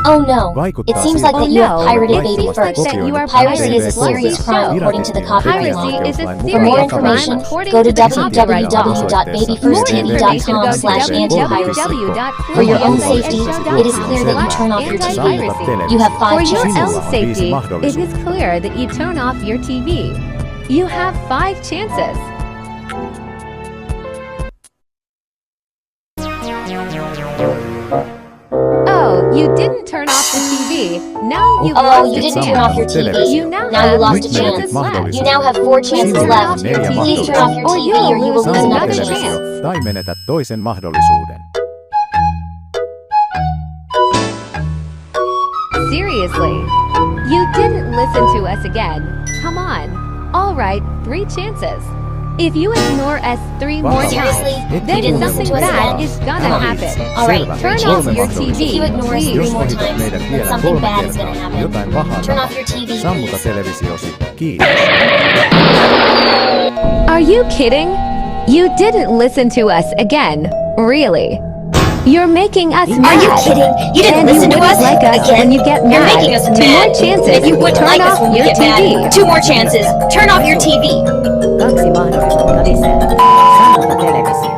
Oh no, it seems like that you have pirated Baby First. Piracy is a serious crime according to the copyright law. For more information, go to www.babyfirsttv.com/anti-piracy. For your own safety, it is clear that you turn off your TV. You have 5 chances. For your own safety, it is clear that you turn off your TV. You have 5 chances. Oh, you didn't turn off the TV. Now you've lost you a didn't chance. turn off your TV. You now lost a chance. You now have 4 chances left. Please turn off your TV or you will lose another chance. Tai menetät toisen mahdollisuuden. Seriously, you didn't listen to us again. Come on. All right, 3 chances. If you ignore us 3 more times, then something bad is gonna happen. Alright, Turn off your TV. If you ignore us 3 more times, then something bad is gonna happen. Jotain pahaa Turn off your TV, Sammuta please. televisiosi. Kiitos. Are you kidding? You didn't listen to us again. Really? You're making us mad. Are you kidding? You didn't listen to us like us again? when you get You're mad. making us 2 mad. more chances. If you wouldn't Turn like us off when you your get TV. mad, 2 more chances. Turn off your TV. 2 mahdollisuutta lisää. Sammuta televisio.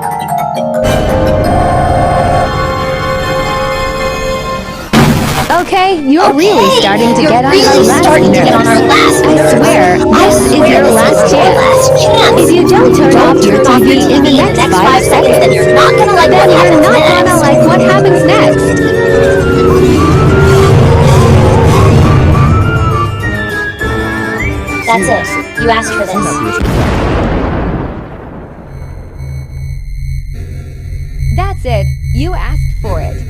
Okay, you're really starting to get on Really our last starting to get on our nerves. last I nerves. swear, this is your last chance. If you don't turn off your TV in the next 5 seconds, then you're not gonna like what happens next. what happens next. That's it. You asked for this. That's it. You asked for it.